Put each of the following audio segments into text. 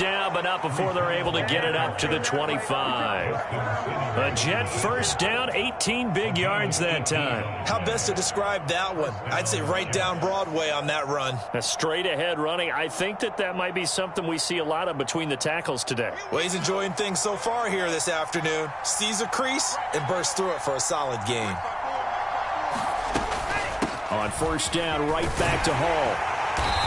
down, but not before they're able to get it up to the 25. A Jet first down, 18 big yards that time. How best to describe that one? I'd say right down Broadway on that run. A straight-ahead running. I think that might be something we see a lot of between the tackles today. Well, he's enjoying things so far here this afternoon. Sees a crease and bursts through it for a solid gain. On first down, right back to Hall.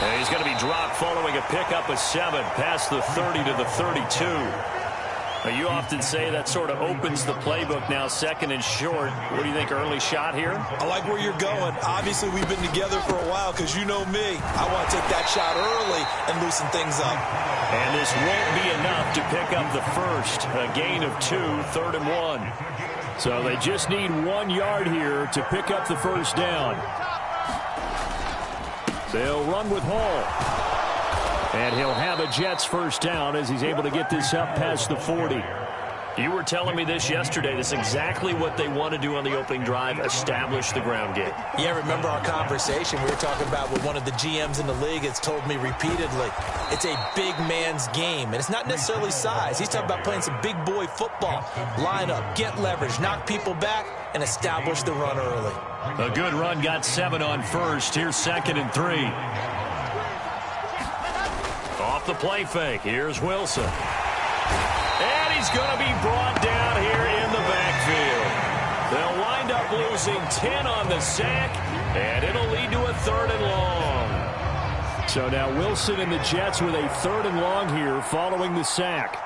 And he's going to be dropped following a pickup of 7 past the 30 to the 32. Now, you often say that sort of opens the playbook now, second and short. What do you think, early shot here? I like where you're going. Obviously, we've been together for a while because you know me. I want to take that shot early and loosen things up. And this won't be enough to pick up the first. A gain of 2, 3rd and 1. So they just need 1 yard here to pick up the first down. They'll run with Hall. And he'll have a Jets first down as he's able to get this up past the 40. You were telling me this yesterday. This is exactly what they want to do on the opening drive, establish the ground game. Yeah, remember our conversation we were talking about with one of the GMs in the league has told me repeatedly. It's a big man's game, and it's not necessarily size. He's talking about playing some big boy football. Line up, get leverage, knock people back, and establish the run early. A good run, got 7 on first. Here's 2nd and 3. Off the play fake. Here's Wilson. And he's going to be brought down here in the backfield. They'll wind up losing 10 on the sack, and it'll lead to a 3rd and long. So now Wilson and the Jets with a 3rd and long here following the sack.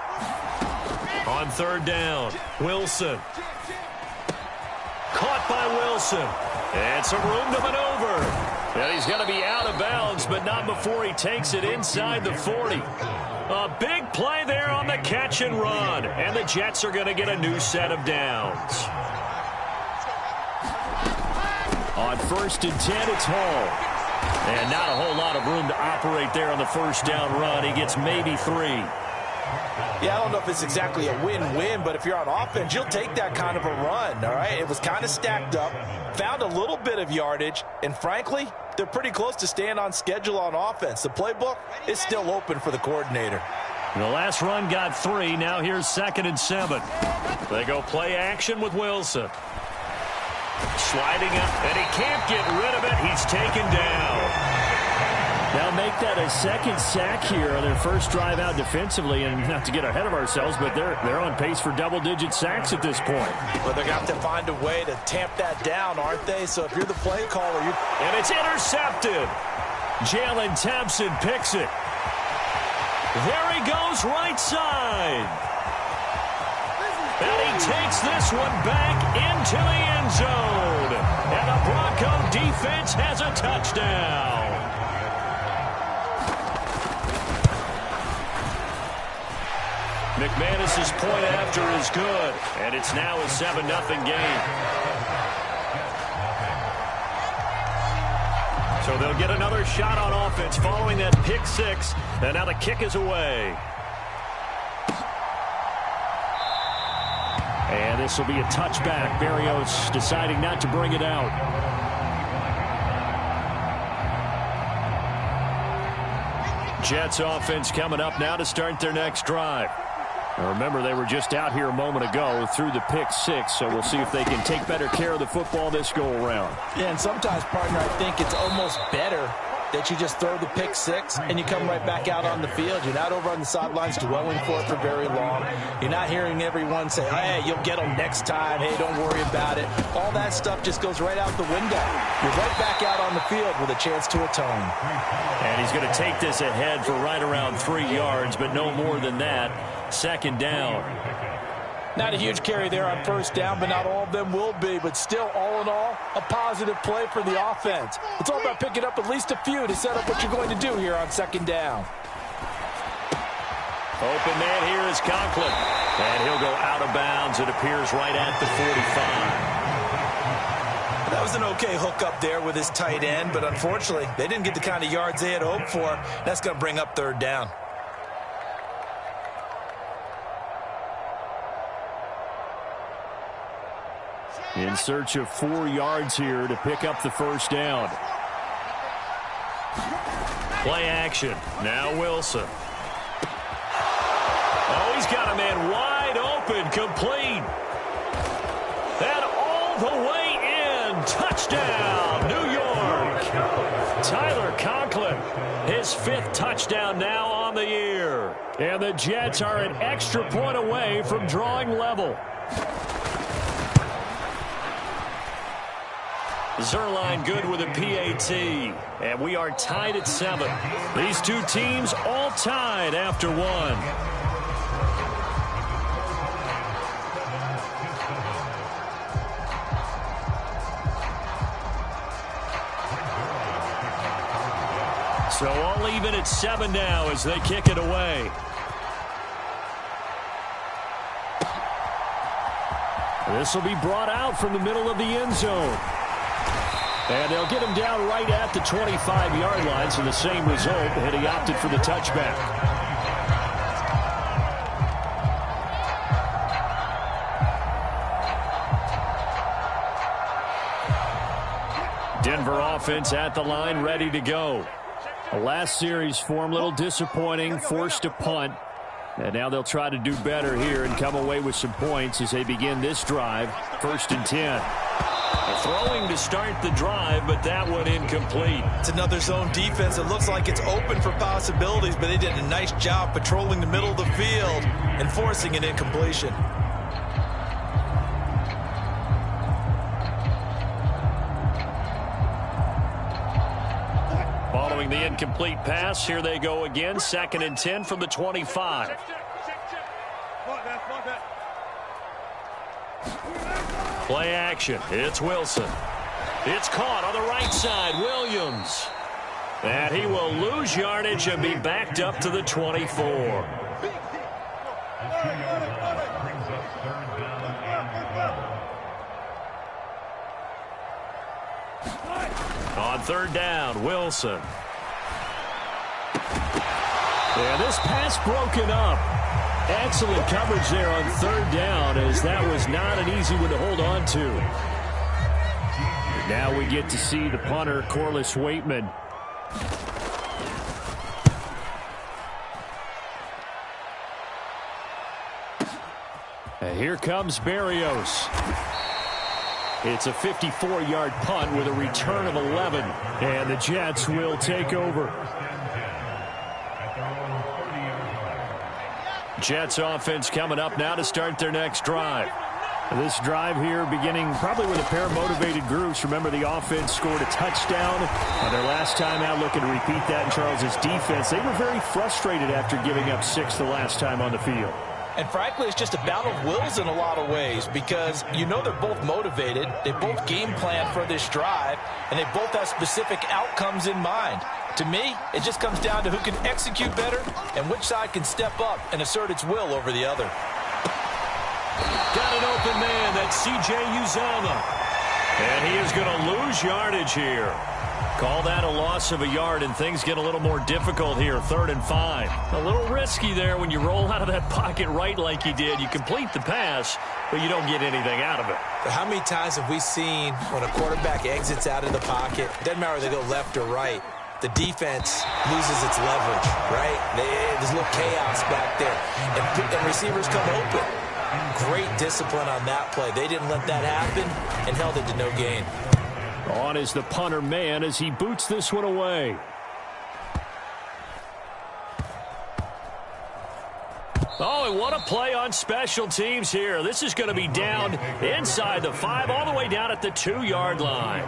On 3rd down, Wilson. Caught by Wilson. And some room to maneuver. And he's going to be out of bounds, but not before he takes it inside the 40. A big play there on the catch and run. And the Jets are going to get a new set of downs. On 1st and 10, it's Hall. And not a whole lot of room to operate there on the first down run. He gets maybe 3. Yeah, I don't know if it's exactly a win-win, but if you're on offense, you'll take that kind of a run, all right? It was kind of stacked up, found a little bit of yardage, and frankly, they're pretty close to staying on schedule on offense. The playbook is still open for the coordinator. The last run got 3. Now here's 2nd and 7. They go play action with Wilson. Sliding up, and he can't get rid of it. He's taken down. Now make that a 2nd sack here on their first drive out defensively, and not to get ahead of ourselves, but they're on pace for double-digit sacks at this point. Well, they're going to have to find a way to tamp that down, aren't they? So if you're the play caller, and it's intercepted. Jalen Thompson picks it. There he goes, right side. And he takes this one back into the end zone. And the Bronco defense has a touchdown. McManus's point after is good, and it's now a 7-0 game. So they'll get another shot on offense following that pick 6, and now the kick is away. And this will be a touchback. Berrios deciding not to bring it out. Jets offense coming up now to start their next drive. Now remember, they were just out here a moment ago through the pick 6, so we'll see if they can take better care of the football this go-around. Yeah, and sometimes, partner, I think it's almost better that you just throw the pick 6 and you come right back out on the field. You're not over on the sidelines dwelling for it for very long. You're not hearing everyone say, hey, you'll get them next time. Hey, don't worry about it. All that stuff just goes right out the window. You're right back out on the field with a chance to atone. And he's going to take this ahead for right around 3 yards, but no more than that. 2nd down. Not a huge carry there on first down, but not all of them will be. But still, all in all, a positive play for the offense. It's all about picking up at least a few to set up what you're going to do here on 2nd down. Open man here is Conklin. And he'll go out of bounds. It appears right at the 45. That was an okay hook up there with his tight end, but unfortunately, they didn't get the kind of yards they had hoped for. That's going to bring up 3rd down. In search of 4 yards here to pick up the first down. Play action. Now Wilson. Oh, he's got a man wide open, complete. And all the way in. Touchdown, New York. Tyler Conklin, his 5th touchdown now on the year. And the Jets are an extra point away from drawing level. Zerline good with a PAT. And we are tied at 7. These two teams all tied after 1. So all even at 7 now as they kick it away. This will be brought out from the middle of the end zone. And they'll get him down right at the 25-yard line, so the same result, and he opted for the touchback. Denver offense at the line, ready to go. The last series for him, a little disappointing, forced a punt. And now they'll try to do better here and come away with some points as they begin this drive, 1st and 10. Throwing to start the drive, but that one incomplete. It's another zone defense. It looks like it's open for possibilities, but they did a nice job patrolling the middle of the field and forcing an incompletion. Following the incomplete pass, here they go again, 2nd and 10 from the 25. Play action. It's Wilson. It's caught on the right side. Williams. And he will lose yardage and be backed up to the 24. On 3rd down, Wilson. And this pass broken up. Excellent coverage there on 3rd down, as that was not an easy one to hold on to. Now we get to see the punter, Corliss Waitman. And here comes Berrios. It's a 54-yard punt with a return of 11. And the Jets will take over. Jets offense coming up now to start their next drive. This drive here beginning probably with a pair of motivated groups. Remember, the offense scored a touchdown on their last time out, looking to repeat that in Charles's defense. They were very frustrated after giving up 6 the last time on the field. And frankly, it's just a battle of wills in a lot of ways, because you know they're both motivated, they both game plan for this drive, and they both have specific outcomes in mind. To me, it just comes down to who can execute better and which side can step up and assert its will over the other. Got an open man. That's C.J. Uzomah. And he is going to lose yardage here. Call that a loss of a yard, and things get a little more difficult here. 3rd and 5. A little risky there when you roll out of that pocket right like you did. You complete the pass, but you don't get anything out of it. But how many times have we seen when a quarterback exits out of the pocket, it doesn't matter if they go left or right, the defense loses its leverage, right? There's a little chaos back there, and receivers come open. Great discipline on that play. They didn't let that happen and held it to no gain. On is the punter man as he boots this one away. Oh, and what a play on special teams here. This is going to be down inside the 5, all the way down at the 2-yard line.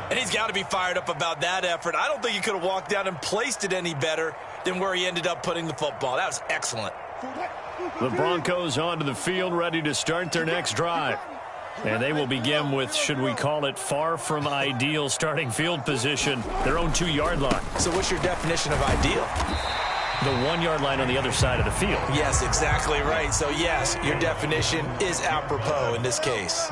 And he's got to be fired up about that effort. I don't think he could have walked down and placed it any better than where he ended up putting the football. That was excellent. The Broncos onto the field, ready to start their next drive. And they will begin with, should we call it, far from ideal starting field position, their own 2-yard line. So what's your definition of ideal? The 1-yard line on the other side of the field. Yes, exactly right. So, yes, your definition is apropos in this case.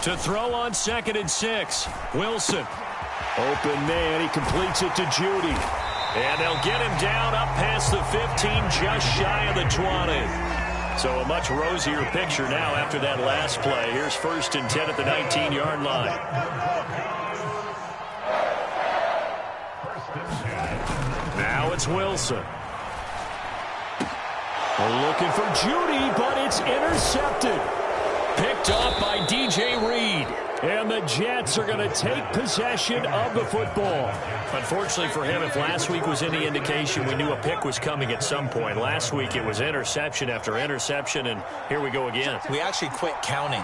To throw on 2nd and 6. Wilson. Open man. He completes it to Judy. And they'll get him down up past the 15, just shy of the 20. So a much rosier picture now after that last play. Here's 1st and 10 at the 19-yard line. Now it's Wilson. Looking for Judy, but it's intercepted. Picked off by DJ Reed. And the Jets are going to take possession of the football. Unfortunately for him, if last week was any indication, we knew a pick was coming at some point. Last week it was interception after interception, and here we go again. We actually quit counting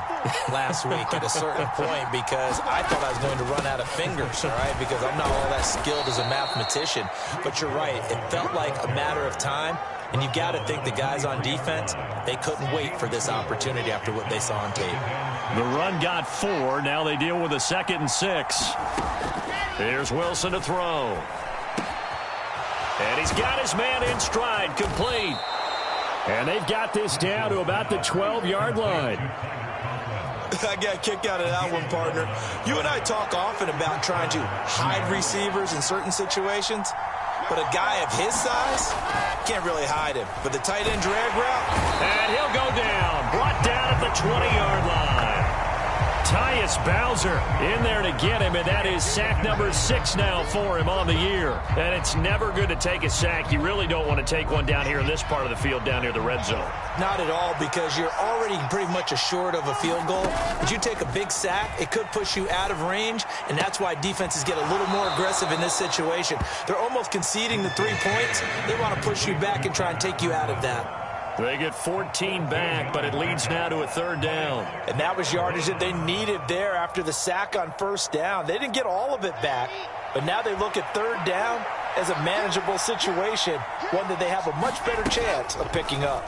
last week at a certain point because I thought I was going to run out of fingers, all right, because I'm not all that skilled as a mathematician. But you're right. It felt like a matter of time. And you got to think the guys on defense, they couldn't wait for this opportunity after what they saw on tape. The run got 4. Now they deal with a 2nd and 6. Here's Wilson to throw. And he's got his man in stride, complete. And they've got this down to about the 12-yard line. I got a kick out of that one, partner. You and I talk often about trying to hide receivers in certain situations. But a guy of his size can't really hide him. But the tight end drag route. And he'll go down. Brought down at the 20-yard line. Tyus Bowser in there to get him, and that is sack number 6 now for him on the year. And it's never good to take a sack. You really don't want to take one down here in this part of the field down near the red zone. Not at all, because you're already pretty much assured of a field goal. But you take a big sack, it could push you out of range, and that's why defenses get a little more aggressive in this situation. They're almost conceding the 3 points. They want to push you back and try and take you out of that. They get 14 back, but it leads now to a 3rd down. And that was yardage that they needed there after the sack on 1st down. They didn't get all of it back, but now they look at 3rd down as a manageable situation, one that they have a much better chance of picking up.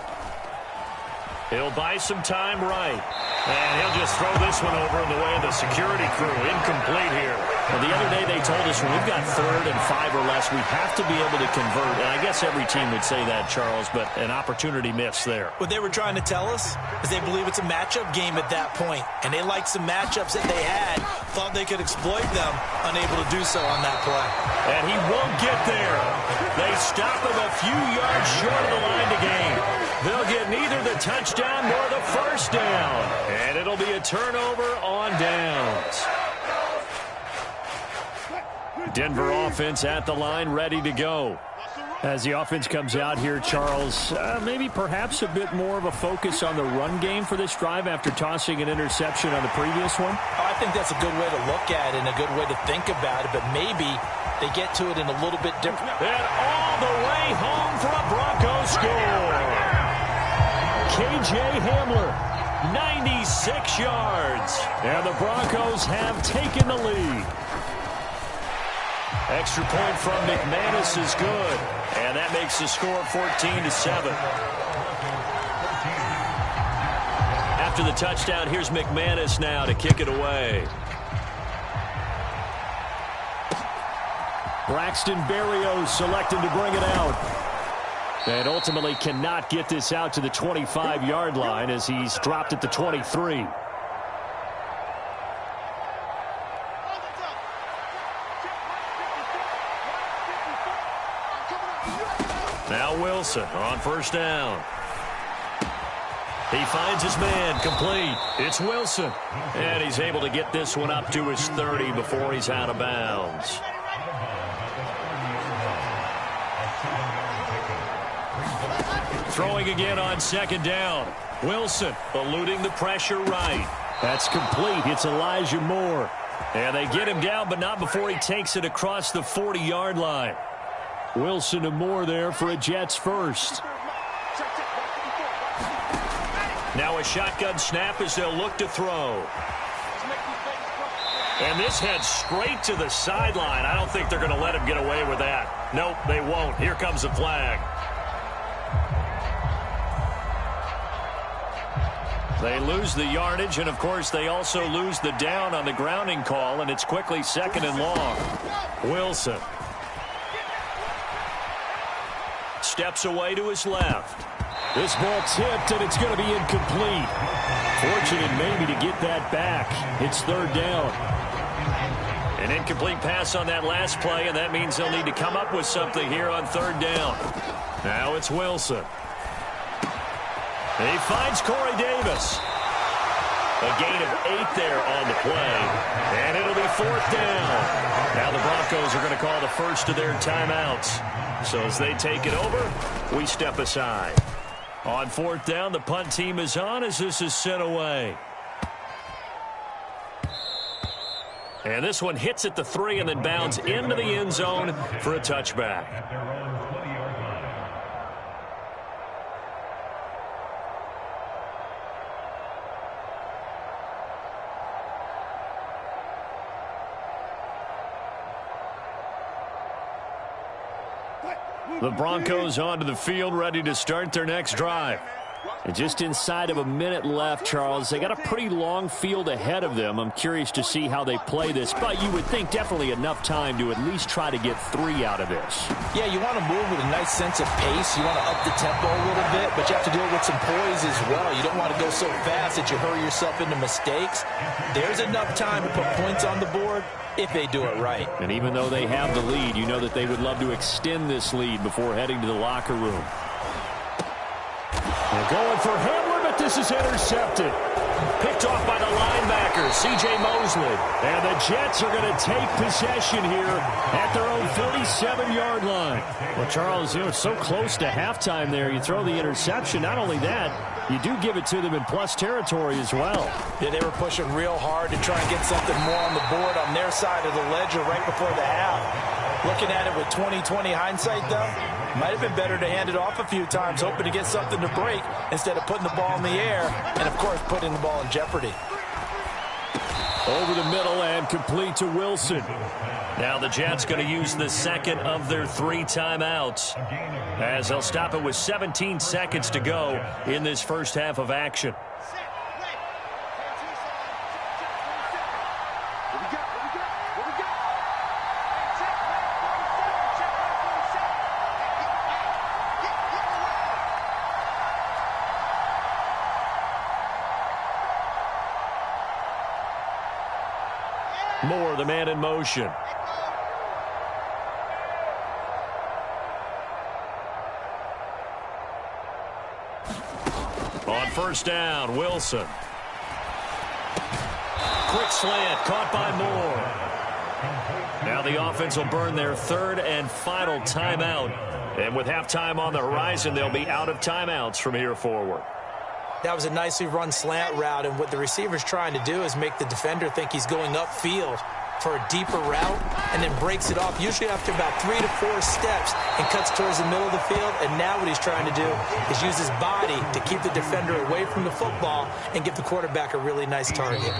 He'll buy some time right. And he'll just throw this one over in the way of the security crew. Incomplete here. Well, the other day they told us when we've got 3rd and 5 or less, we have to be able to convert. And I guess every team would say that, Charles, but an opportunity missed there. What they were trying to tell us is they believe it's a matchup game at that point. And they liked some matchups that they had, thought they could exploit them, unable to do so on that play. And he won't get there. They stop him a few yards short of the line to gain. They'll get neither the touchdown nor the 1st down. And it'll be a turnover on downs. Denver offense at the line, ready to go. As the offense comes out here, Charles, maybe perhaps a bit more of a focus on the run game for this drive after tossing an interception on the previous one? I think that's a good way to look at it and a good way to think about it, but maybe they get to it in a little bit different. And all the way home for a Broncos score. K.J. Hamler, 96 yards. And the Broncos have taken the lead. Extra point from McManus is good. And that makes the score 14-7. After the touchdown, here's McManus now to kick it away. Braxton Berrios selected to bring it out. And ultimately cannot get this out to the 25-yard line as he's dropped at the 23. Now Wilson on 1st down. He finds his man, complete. It's Wilson. And he's able to get this one up to his 30 before he's out of bounds. Throwing again on 2nd down. Wilson eluding the pressure right. That's complete. It's Elijah Moore. And they get him down, but not before he takes it across the 40-yard line. Wilson and Moore there for a Jets first. Now a shotgun snap as they'll look to throw. And this heads straight to the sideline. I don't think they're going to let him get away with that. Nope, they won't. Here comes the flag. They lose the yardage, and, of course, they also lose the down on the grounding call, and it's quickly 2nd and long. Wilson steps away to his left. This ball tipped, and it's going to be incomplete. Fortunate maybe to get that back. It's 3rd down. An incomplete pass on that last play, and that means they'll need to come up with something here on 3rd down. Now it's Wilson. And he finds Corey Davis. A gain of 8 there on the play. And it'll be 4th down. Now the Broncos are going to call the first of their timeouts. So as they take it over, we step aside. On 4th down, the punt team is on as this is sent away. And this one hits at the 3 and then bounds into the end zone for a touchback. The Broncos onto the field, ready to start their next drive. And just inside of a minute left, Charles. They got a pretty long field ahead of them. I'm curious to see how they play this, but you would think definitely enough time to at least try to get 3 out of this. Yeah, you want to move with a nice sense of pace. You want to up the tempo a little bit, but you have to deal with some poise as well. You don't want to go so fast that you hurry yourself into mistakes. There's enough time to put points on the board if they do it right. And even though they have the lead, you know that they would love to extend this lead before heading to the locker room. They're going for Hamler, but this is intercepted. Picked off by the linebacker, C.J. Mosley. And the Jets are going to take possession here at their own 47-yard line. Well, Charles, it's so close to halftime there. You throw the interception. Not only that, you do give it to them in plus territory as well. Yeah, they were pushing real hard to try and get something more on the board on their side of the ledger right before the half. Looking at it with 20/20 hindsight, though, might have been better to hand it off a few times, hoping to get something to break instead of putting the ball in the air and, of course, putting the ball in jeopardy. Over the middle and complete to Wilson. Now the Jets going to use the second of their 3 timeouts as they'll stop it with 17 seconds to go in this first half of action. Moore, the man in motion. On first down, Wilson. Quick slant, caught by Moore. Now the offense will burn their 3rd and final timeout. And with halftime on the horizon, they'll be out of timeouts from here forward. That was a nicely run slant route, and what the receiver's trying to do is make the defender think he's going upfield for a deeper route and then breaks it off, usually after about 3 to 4 steps, and cuts towards the middle of the field. And now what he's trying to do is use his body to keep the defender away from the football and give the quarterback a really nice target.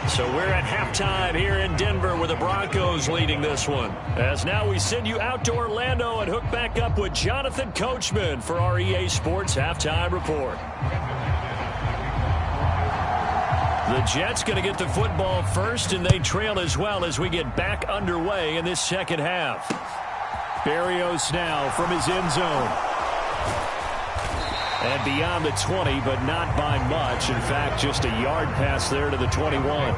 So we're at halftime here in Denver with the Broncos leading this one. As now we send you out to Orlando and hook back up with Jonathan Coachman for our EA Sports Halftime Report. The Jets going to get the football first, and they trail as well as we get back underway in this second half. Berrios now from his end zone. And beyond the 20, but not by much. In fact, just a yard pass there to the 21.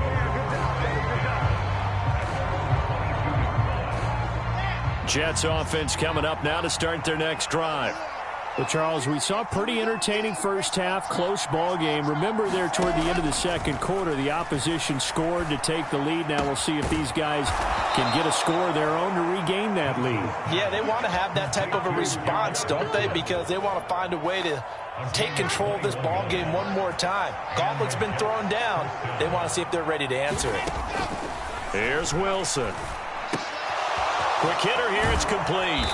Jets offense coming up now to start their next drive. Well, Charles, we saw a pretty entertaining first half, close ball game. Remember there toward the end of the second quarter, the opposition scored to take the lead. Now we'll see if these guys can get a score of their own to regain that lead. Yeah, they want to have that type of a response, don't they? Because they want to find a way to take control of this ball game one more time. Gauntlet's been thrown down. They want to see if they're ready to answer it. Here's Wilson. Quick hitter here, it's complete.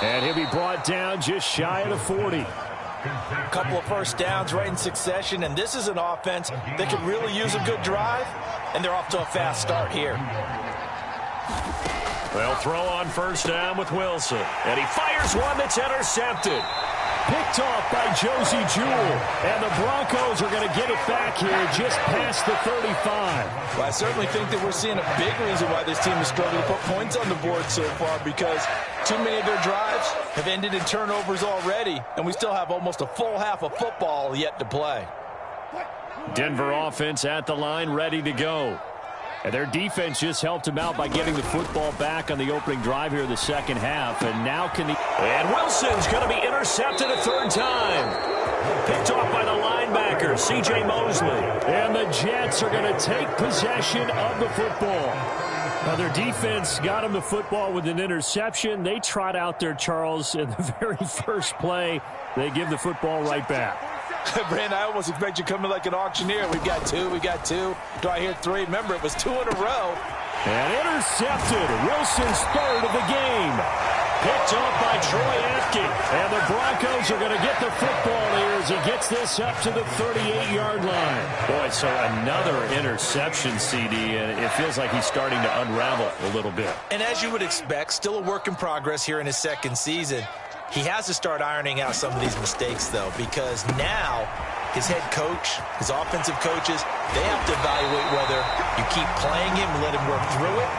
And he'll be brought down just shy of the 40. A couple of first downs right in succession, and this is an offense that could really use a good drive, and they're off to a fast start here. They'll throw on first down with Wilson, and he fires one that's intercepted. Picked off by Josie Jewell, and the Broncos are going to get it back here just past the 35. Well, I certainly think that we're seeing a big reason why this team is struggling to put points on the board so far, because too many of their drives have ended in turnovers already, and we still have almost a full half of football yet to play. Denver offense at the line, ready to go. And their defense just helped him out by getting the football back on the opening drive here in the second half. And now And Wilson's going to be intercepted a third time. Picked off by the linebacker, C.J. Mosley. And the Jets are going to take possession of the football. Now, their defense got him the football with an interception. They trot out there, Charles, in the very first play. They give the football right back. Brandon, I almost expect you coming like an auctioneer. We've got two. Do I hear three? Remember, it was 2 in a row. And intercepted. Wilson's third of the game. Picked off by Troy Apke. And the Broncos are going to get the football here as he gets this up to the 38-yard line. Boy, so another interception, CD, and it feels like he's starting to unravel a little bit. And as you would expect, still a work in progress here in his second season. He has to start ironing out some of these mistakes, though, because now his head coach, his offensive coaches, they have to evaluate whether you keep playing him and let him work through it,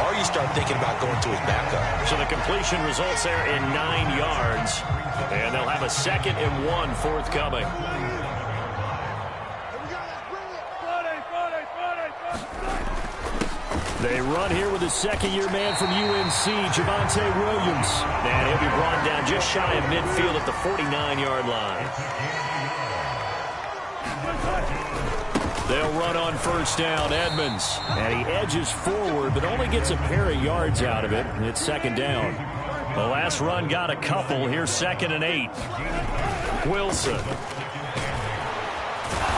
or you start thinking about going to his backup. So the completion results there in 9 yards, and they'll have a 2nd and 1 forthcoming. They run here with a second-year man from UNC, Javonte Williams. And he'll be brought down just shy of midfield at the 49-yard line. They'll run on first down, Edmonds. And he edges forward, but only gets a pair of yards out of it. It's second down. The last run got a couple. Here's 2nd and 8. Wilson.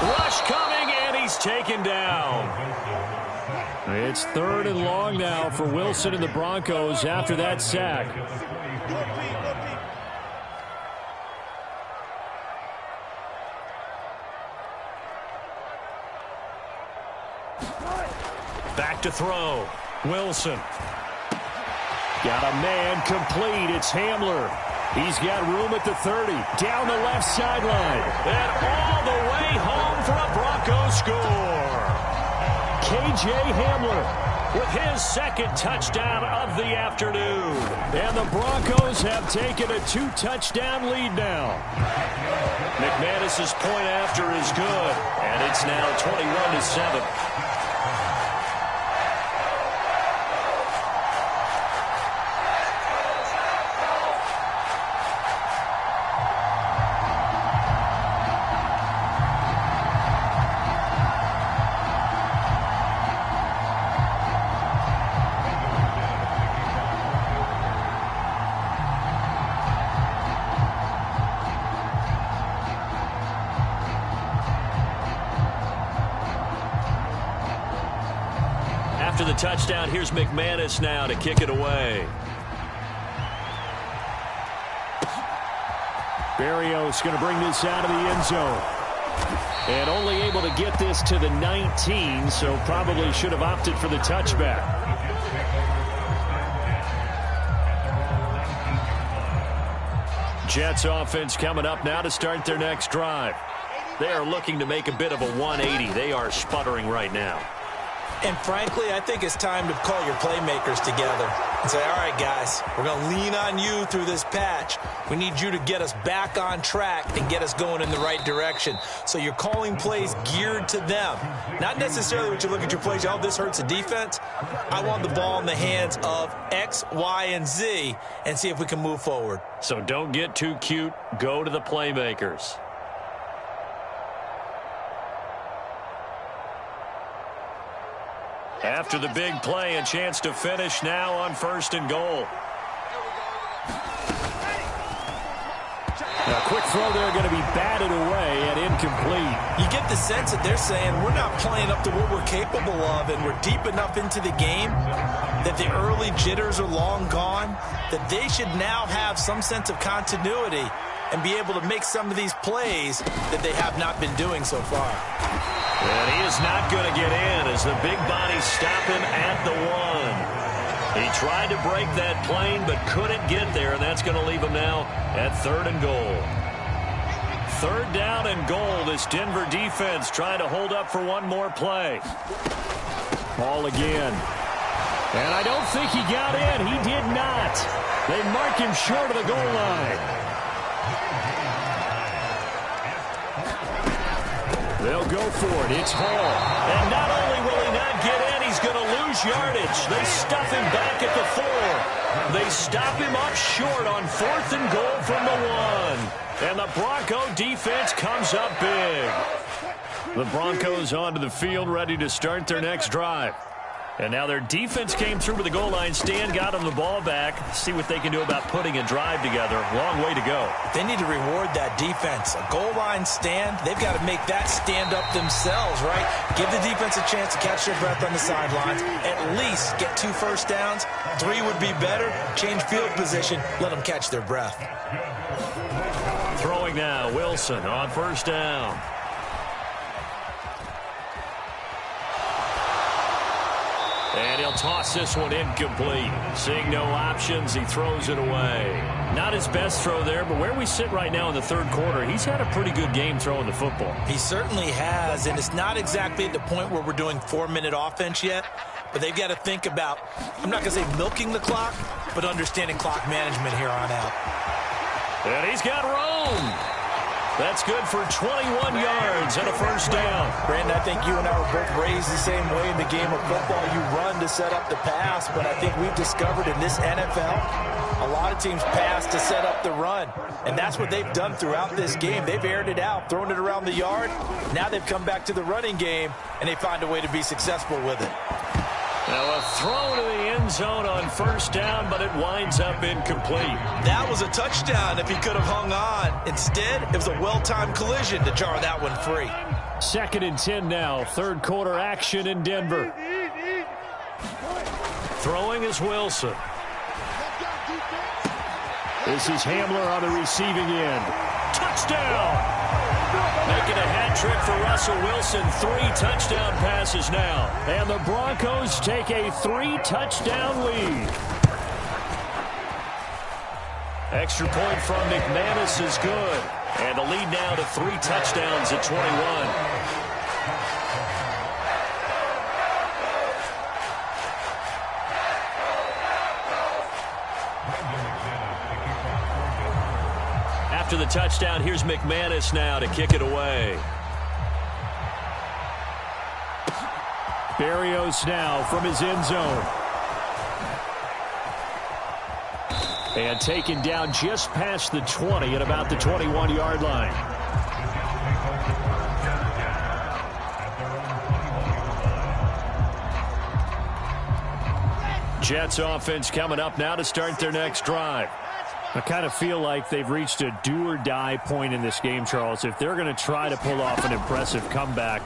Rush coming, and he's taken down. It's 3rd and long now for Wilson and the Broncos after that sack. Back to throw. Wilson. Got a man complete. It's Hamler. He's got room at the 30. Down the left sideline. And all the way home for a Broncos score. K.J. Hamler with his 2nd touchdown of the afternoon. And the Broncos have taken a 2-touchdown lead now. McManus's point after is good, and it's now 21-7. After the touchdown, here's McManus now to kick it away. Berrios going to bring this out of the end zone. And only able to get this to the 19, so probably should have opted for the touchback. Jets offense coming up now to start their next drive. They are looking to make a bit of a 180. They are sputtering right now. And frankly, I think it's time to call your playmakers together and say, all right, guys, we're going to lean on you through this patch. We need you to get us back on track and get us going in the right direction. So you're calling plays geared to them. Not necessarily what you look at your plays, oh, this hurts the defense. I want the ball in the hands of X, Y, and Z and see if we can move forward. So don't get too cute. Go to the playmakers. After the big play, a chance to finish now on 1st and goal. A quick throw there going to be batted away and incomplete. You get the sense that they're saying we're not playing up to what we're capable of, and we're deep enough into the game that the early jitters are long gone, that they should now have some sense of continuity and be able to make some of these plays that they have not been doing so far. And he is not going to get in as the big bodies stop him at the 1. He tried to break that plane but couldn't get there, and that's going to leave him now at 3rd and goal. 3rd down and goal. This Denver defense trying to hold up for one more play. Ball again. And I don't think he got in. He did not. They mark him short of the goal line. They'll go for it. It's Hall. And not only will he not get in, he's going to lose yardage. They stuff him back at the 4. They stop him up short on 4th and goal from the 1. And the Bronco defense comes up big. The Broncos onto the field, ready to start their next drive. And now their defense came through with the goal line stand, got them the ball back. See what they can do about putting a drive together. Long way to go. They need to reward that defense. A goal line stand, they've got to make that stand up themselves, right? Give the defense a chance to catch their breath on the sidelines. At least get 2 first downs. 3 would be better. Change field position. Let them catch their breath. Throwing now, Wilson on first down. And he'll toss this one incomplete. Seeing no options, he throws it away. Not his best throw there, but where we sit right now in the 3rd quarter, he's had a pretty good game throwing the football. He certainly has, and it's not exactly at the point where we're doing 4-minute offense yet, but they've got to think about, I'm not going to say milking the clock, but understanding clock management here on out. And he's got room. That's good for 21 yards and a first down. Brandon, I think you and I were both raised the same way in the game of football. You run to set up the pass, but I think we've discovered in this NFL, a lot of teams pass to set up the run. And that's what they've done throughout this game. They've aired it out, thrown it around the yard. Now they've come back to the running game, and they find a way to be successful with it. Now a throw to the end zone on first down, but it winds up incomplete. That was a touchdown if he could have hung on. Instead, it was a well-timed collision to jar that one free. 2nd and 10 now. 3rd quarter action in Denver. Throwing is Wilson. This is Hamler on the receiving end. Touchdown! Making a hat trick for Russell Wilson. 3 touchdown passes now. And the Broncos take a 3-touchdown lead. Extra point from McManus is good. And the lead now to 3 touchdowns at 21. After the touchdown, here's McManus now to kick it away. Berrios now from his end zone. And taken down just past the 20 at about the 21-yard line. Jets offense coming up now to start their next drive. I kind of feel like they've reached a do-or-die point in this game, Charles. If they're going to try to pull off an impressive comeback,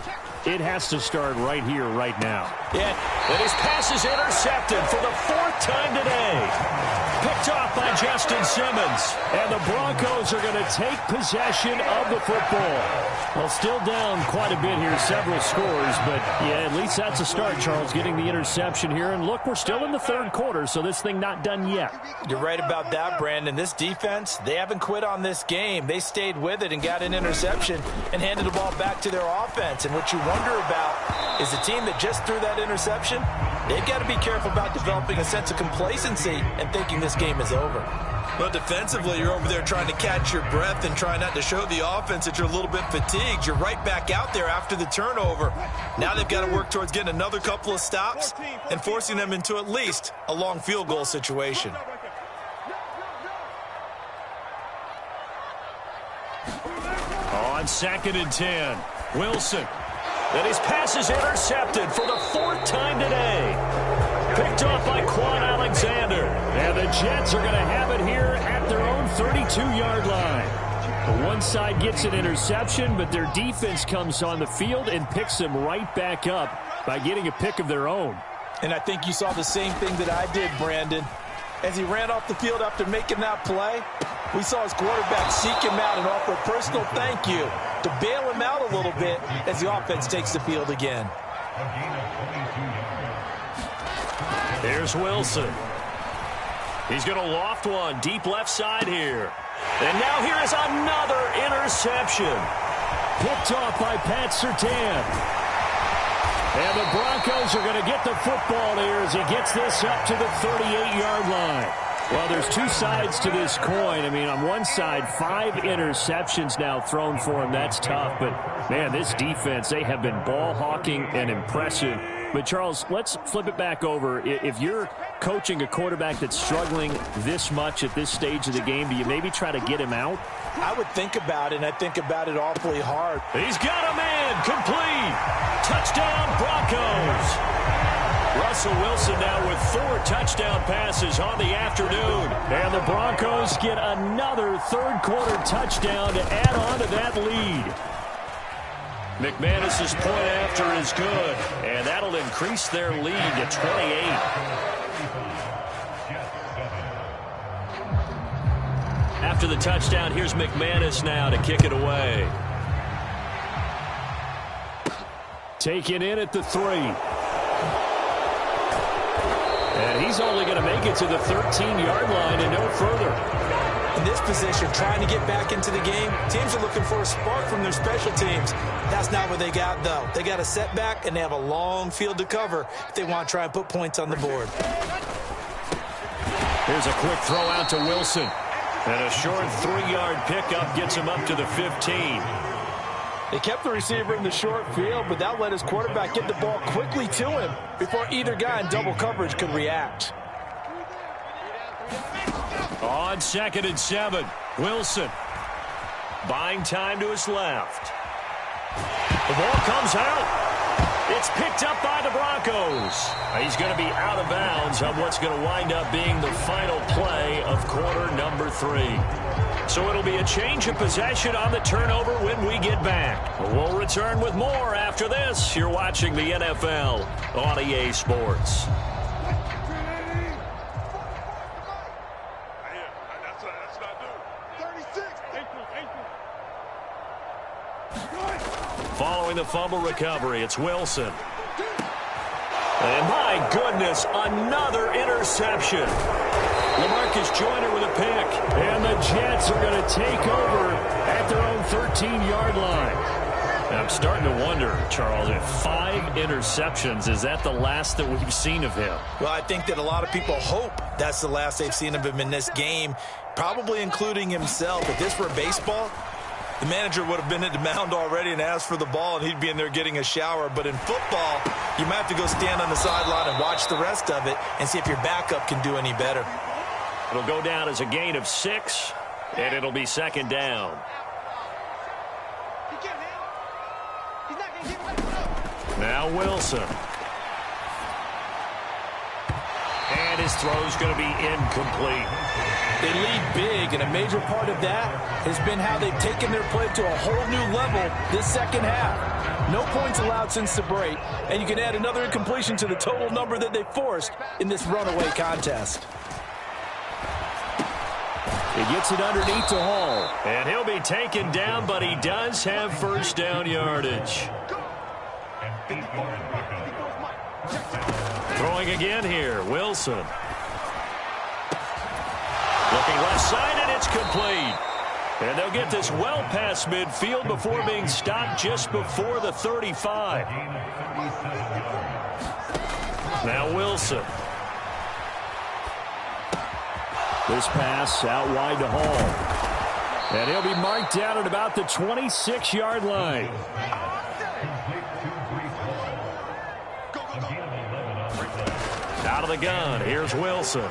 it has to start right here, right now. Yeah, and his pass is intercepted for the 4th time today. Picked off by Justin Simmons. And the Broncos are going to take possession of the football. Well, still down quite a bit here, several scores, but yeah, at least that's a start, Charles, getting the interception here. And look, we're still in the 3rd quarter, so this thing not done yet. You're right about that, Brandon. This defense, they haven't quit on this game. They stayed with it and got an interception and handed the ball back to their offense. And what you wonder about is the team that just threw that interception, they've got to be careful about developing a sense of complacency and thinking this game is over. Well, defensively, you're over there trying to catch your breath and trying not to show the offense that you're a little bit fatigued. You're right back out there after the turnover. Now they've got to work towards getting another couple of stops and forcing them into at least a long field goal situation. On 2nd and 10, Wilson. And his pass is intercepted for the 4th time today. Picked off by Quan Alexander. And the Jets are going to have it here at their own 32-yard line. The one side gets an interception, but their defense comes on the field and picks them right back up by getting a pick of their own. And I think you saw the same thing that I did, Brandon. As he ran off the field after making that play, we saw his quarterback seek him out and offer a personal thank you to bail him out a little bit as the offense takes the field again. Here's Wilson. He's going to loft one deep left side here. And now here is another interception. Picked off by Pat Surtain. And the Broncos are going to get the football here as he gets this up to the 38-yard line. Well, there's two sides to this coin. I mean, on one side, 5 interceptions now thrown for him. That's tough. But, man, this defense, they have been ball hawking and impressive. But, Charles, let's flip it back over. If you're coaching a quarterback that's struggling this much at this stage of the game, do you maybe try to get him out? I would think about it, and I think about it awfully hard. He's got a man complete. Touchdown, Broncos. Russell Wilson now with 4 touchdown passes on the afternoon. And the Broncos get another third-quarter touchdown to add on to that lead. McManus's point after is good, and that'll increase their lead to 28. After the touchdown, here's McManus now to kick it away. Taken in at the 3. And he's only going to make it to the 13-yard line and no further. In this position, trying to get back into the game, teams are looking for a spark from their special teams. That's not what they got, though. They got a setback, and they have a long field to cover if they want to try and put points on the board. Here's a quick throw out to Wilson. And a short 3-yard pickup gets him up to the 15. They kept the receiver in the short field, but that let his quarterback get the ball quickly to him before either guy in double coverage could react. On 2nd and 7, Wilson buying time to his left. The ball comes out. It's picked up by the Broncos. He's going to be out of bounds on what's going to wind up being the final play of quarter number 3. So it'll be a change of possession on the turnover when we get back. We'll return with more after this. You're watching the NFL on EA Sports. Following the fumble recovery, it's Wilson. And my goodness, another interception. LaMarcus Joyner with a pick. And the Jets are going to take over at their own 13-yard line. I'm starting to wonder, Charles, if 5 interceptions, is that the last that we've seen of him? Well, I think that a lot of people hope that's the last they've seen of him in this game, probably including himself. If this were baseball, the manager would have been at the mound already and asked for the ball, and he'd be in there getting a shower. But in football, you might have to go stand on the sideline and watch the rest of it and see if your backup can do any better. It'll go down as a gain of 6, and it'll be 2nd down. Now Wilson. And his throw's going to be incomplete. They lead big, and a major part of that has been how they've taken their play to a whole new level this second half. No points allowed since the break, and you can add another incompletion to the total number that they forced in this runaway contest. He gets it underneath to Hall. And he'll be taken down, but he does have first down yardage. Throwing again here, Wilson. Looking left side, and it's complete. And they'll get this well past midfield before being stopped just before the 35. Now Wilson. This pass out wide to Hall. And he'll be marked down at about the 26-yard line. Out of the gun, here's Wilson.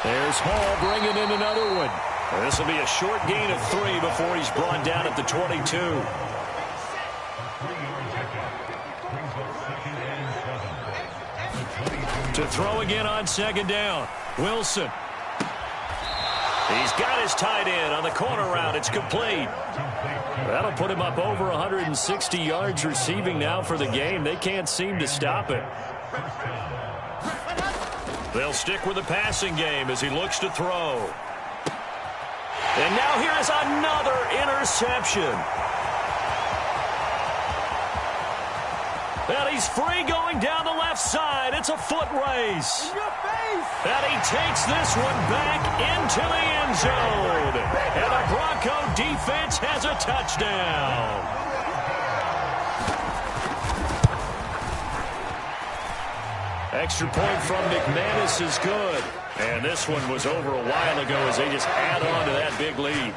There's Hall bringing in another one. And this will be a short gain of 3 before he's brought down at the 22. To throw again on 2nd down. Wilson. He's got his tight end on the corner route. It's complete. That'll put him up over 160 yards receiving now for the game. They can't seem to stop it. They'll stick with the passing game as he looks to throw. And now here is another interception. And he's free going down the left side. It's a foot race. And he takes this one back into the end zone. And the Bronco defense has a touchdown. Extra point from McManus is good. And this one was over a while ago as they just add on to that big lead.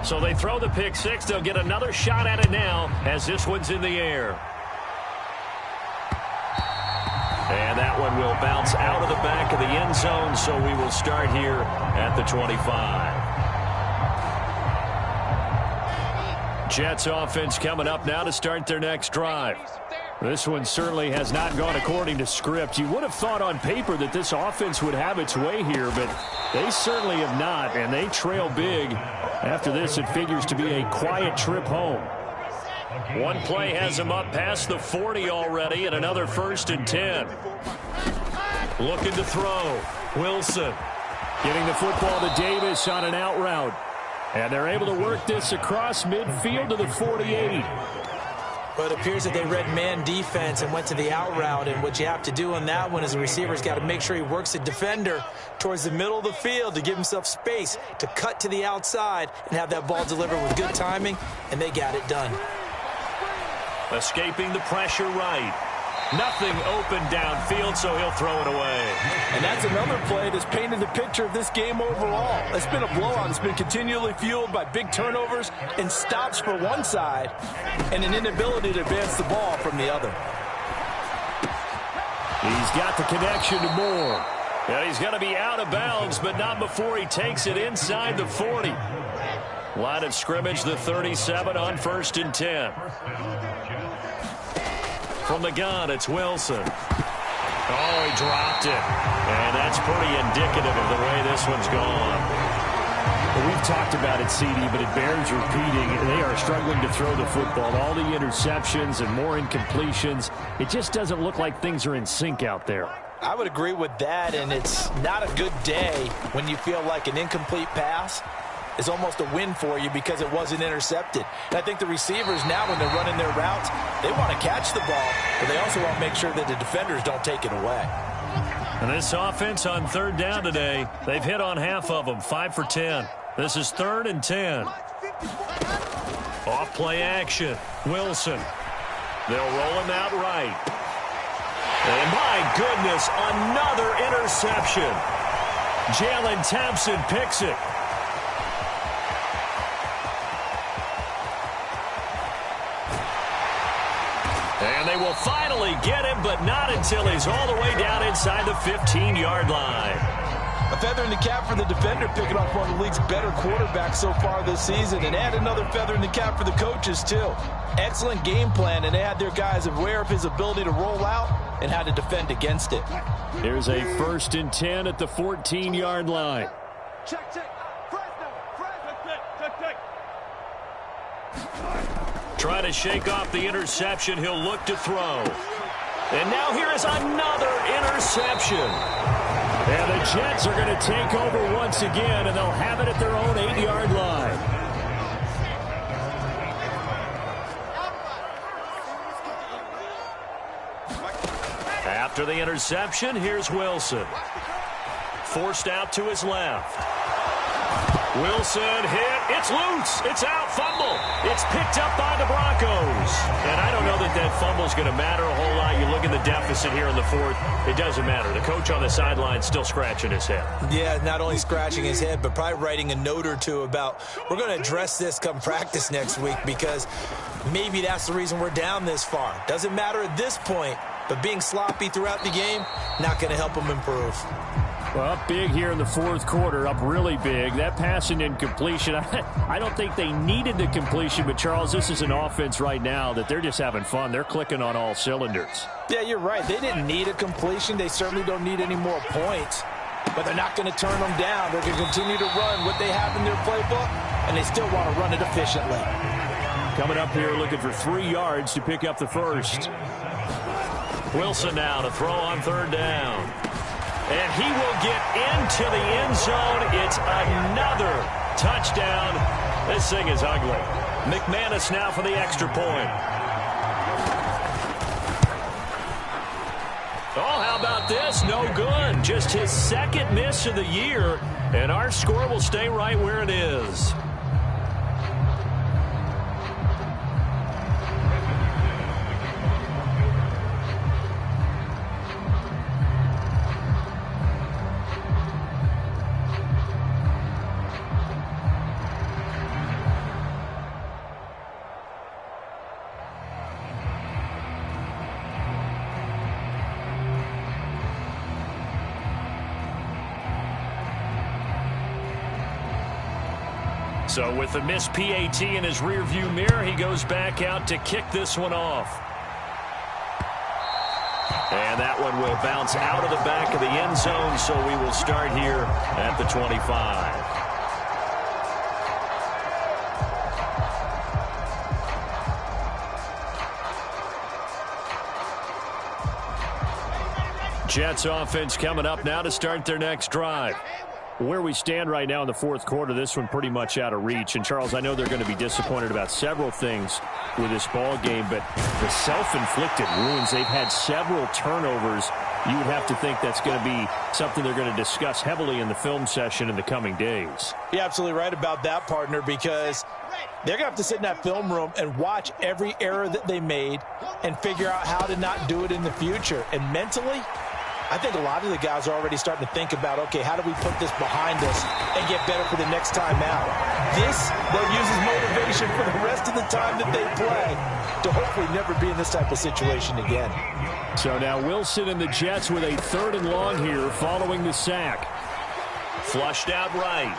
So they throw the pick six. They'll get another shot at it now as this one's in the air. And that one will bounce out of the back of the end zone, so we will start here at the 25. Jets offense coming up now to start their next drive. This one certainly has not gone according to script. You would have thought on paper that this offense would have its way here, but they certainly have not, and they trail big. After this, it figures to be a quiet trip home. One play has them up past the 40 already, and another 1st and 10. Looking to throw. Wilson giving the football to Davis on an out route. And they're able to work this across midfield to the 48. But it appears that they read man defense and went to the out route. And what you have to do on that one is the receiver's got to make sure he works the defender towards the middle of the field to give himself space to cut to the outside and have that ball delivered with good timing, and they got it done. Escaping the pressure right. Nothing open downfield, so he'll throw it away. And that's another play that's painted the picture of this game overall. It's been a blowout. It's been continually fueled by big turnovers and stops for one side and an inability to advance the ball from the other. He's got the connection to Moore. And he's going to be out of bounds, but not before he takes it inside the 40. Line of scrimmage, the 37 on 1st and 10. From the gun, it's Wilson. Oh, he dropped it. And that's pretty indicative of the way this one's gone. Well, we've talked about it, CD, but it bears repeating. They are struggling to throw the football. All the interceptions and more incompletions. It just doesn't look like things are in sync out there. I would agree with that, and it's not a good day when you feel like an incomplete pass is almost a win for you because it wasn't intercepted. And I think the receivers now, when they're running their routes, they want to catch the ball, but they also want to make sure that the defenders don't take it away. And this offense on 3rd down today, they've hit on half of them, 5 for 10. This is 3rd and 10. Off play action. Wilson. They'll roll him out right. And my goodness, another interception. Jalen Thompson picks it. And they will finally get him, but not until he's all the way down inside the 15-yard line. A feather in the cap for the defender, picking off one of the league's better quarterbacks so far this season, and add another feather in the cap for the coaches, too. Excellent game plan, and they had their guys aware of his ability to roll out and how to defend against it. Here's a 1st and 10 at the 14-yard line. Trying to shake off the interception. He'll look to throw. And now here is another interception. And the Jets are going to take over once again, and they'll have it at their own 8-yard line. After the interception, here's Wilson. Forced out to his left. Wilson hit. It's loose. It's out. Fumble. It's picked up by the Broncos. And I don't know that that fumble's going to matter a whole lot. You look at the deficit here in the 4th. It doesn't matter. The coach on the sideline still scratching his head. Yeah, not only scratching his head, but probably writing a note or two about we're going to address this come practice next week because maybe that's the reason we're down this far. Doesn't matter at this point, but being sloppy throughout the game, not going to help them improve. Well, up big here in the 4th quarter, up really big. That passing incompletion, I don't think they needed the completion, but, Charles, this is an offense right now that they're just having fun. They're clicking on all cylinders. Yeah, you're right. They didn't need a completion. They certainly don't need any more points, but they're not going to turn them down. They're going to continue to run what they have in their playbook, and they still want to run it efficiently. Coming up here looking for 3 yards to pick up the 1st. Wilson now to throw on 3rd down. And he will get into the end zone. It's another touchdown This thing is ugly. McManus now for the extra point. Oh, how about this? No good. Just his second miss of the year, and our score will stay right where it is. So with the missed PAT in his rearview mirror, he goes back out to kick this one off. And that one will bounce out of the back of the end zone, so we will start here at the 25. Jets offense coming up now to start their next drive. Where we stand right now in the fourth quarter, this one pretty much out of reach. And, Charles, I know they're going to be disappointed about several things with this ball game, but the self-inflicted wounds, they've had several turnovers. You would have to think that's going to be something they're going to discuss heavily in the film session in the coming days. You're absolutely right about that, partner, because they're going to have to sit in that film room and watch every error that they made and figure out how to not do it in the future. And mentally, I think a lot of the guys are already starting to think about, okay, how do we put this behind us and get better for the next time out? This, they'll use as motivation for the rest of the time that they play to hopefully never be in this type of situation again. So now Wilson and the Jets with a 3rd and long here following the sack. Flushed out right.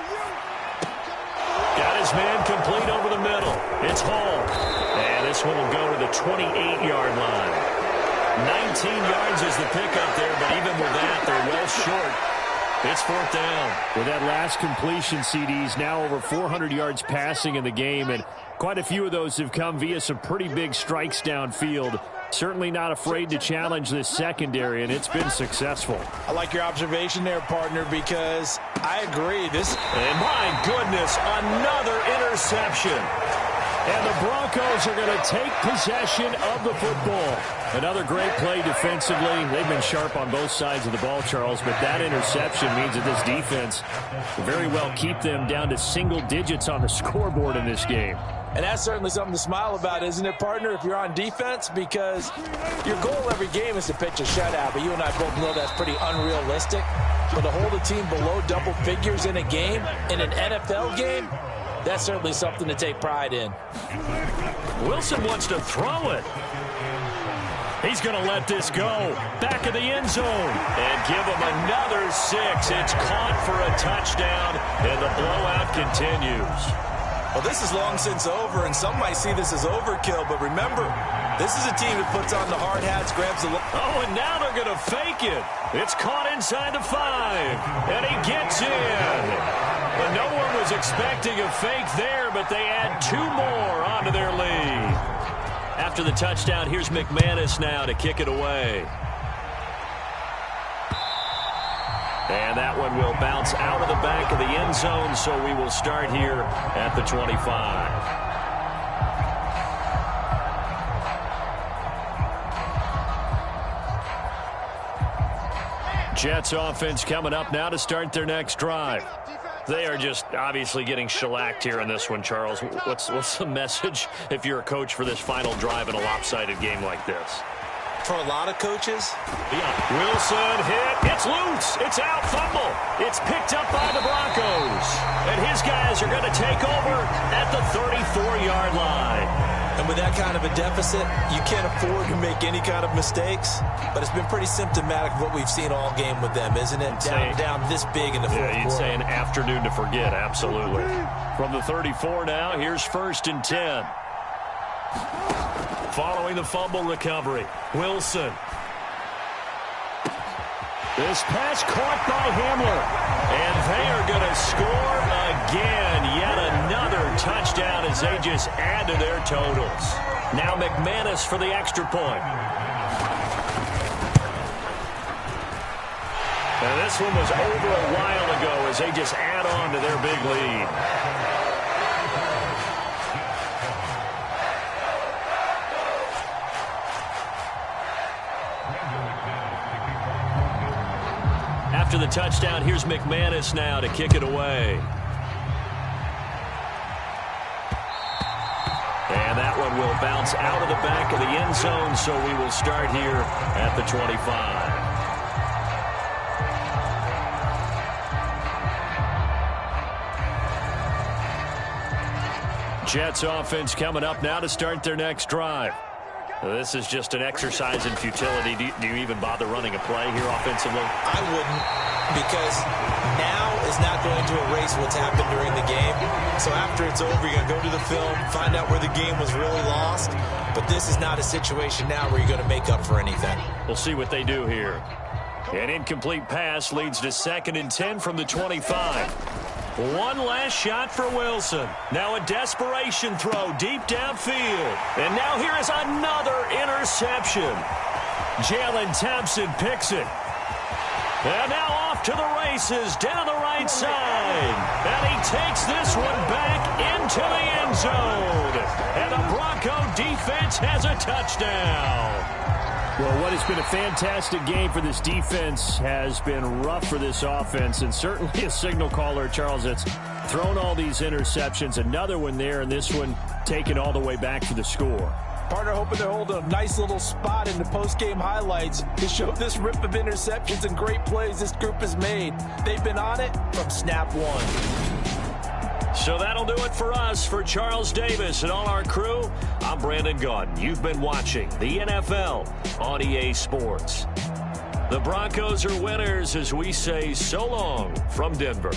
Got his man complete over the middle. It's Hall. And this one will go to the 28-yard line. 19 yards is the pickup there, but even with that, they're well short. It's 4th down. With that last completion, CDs now over 400 yards passing in the game, and quite a few of those have come via some pretty big strikes downfield. Certainly not afraid to challenge this secondary, and it's been successful. I like your observation there, partner, because I agree. And my goodness, another interception. And the Broncos are going to take possession of the football. Another great play defensively. They've been sharp on both sides of the ball, Charles, but that interception means that this defense will very well keep them down to single digits on the scoreboard in this game. And that's certainly something to smile about, isn't it, partner, if you're on defense? Because your goal every game is to pitch a shutout, but you and I both know that's pretty unrealistic. But to hold a team below double figures in a game, in an NFL game, that's certainly something to take pride in. Wilson wants to throw it. He's going to let this go. Back of the end zone. And give him another 6. It's caught for a touchdown, and the blowout continues. Well, this is long since over, and some might see this as overkill. But remember, this is a team that puts on the hard hats, grabs the... Oh, and now they're going to fake it. It's caught inside the 5, and he gets in. But no one was expecting a fake there, but they add 2 more onto their lead. After the touchdown, here's McManus now to kick it away. And that one will bounce out of the back of the end zone, so we will start here at the 25. Jets offense coming up now to start their next drive. They are just obviously getting shellacked here in this one, Charles. What's the message if you're a coach for this final drive in a lopsided game like this? For a lot of coaches, Wilson hit. It's loose. It's out. Fumble. It's picked up by the Broncos. And his guys are going to take over at the 34-yard line. and with that kind of a deficit, you can't afford to make any kind of mistakes. But it's been pretty symptomatic of what we've seen all game with them, isn't it? Down this big in the fourth quarter. Yeah, you'd say an afternoon to forget, absolutely. From the 34 now, here's 1st and 10. Following the fumble recovery, Wilson. This pass caught by Hamler. And they are going to score again. Yet another touchdown as they just add to their totals. Now McManus for the extra point. And this one was over a while ago as they just add on to their big lead. After the touchdown, here's McManus now to kick it away. And that one will bounce out of the back of the end zone, so we will start here at the 25. Jets offense coming up now to start their next drive. This is just an exercise in futility. Do you even bother running a play here offensively? I wouldn't, because now is not going to erase what's happened during the game. So after it's over, you're going to go to the film, find out where the game was really lost. But this is not a situation now where you're going to make up for anything. We'll see what they do here. An incomplete pass leads to 2nd and 10 from the 25. One last shot for Wilson. Now a desperation throw deep downfield. And now here is another interception. Jalen Thompson picks it. And now off to the races down the right side. And he takes this one back into the end zone. And the Bronco defense has a touchdown. Well, what has been a fantastic game for this defense has been rough for this offense, and certainly a signal caller, Charles, that's thrown all these interceptions. Another one there, and this one taken all the way back for the score. Partner hoping to hold a nice little spot in the post-game highlights to show this rip of interceptions and great plays this group has made. They've been on it from snap one. So that'll do it for us. For Charles Davis and all our crew, I'm Brandon Gaudin. You've been watching the NFL on EA Sports. The Broncos are winners as we say so long from Denver.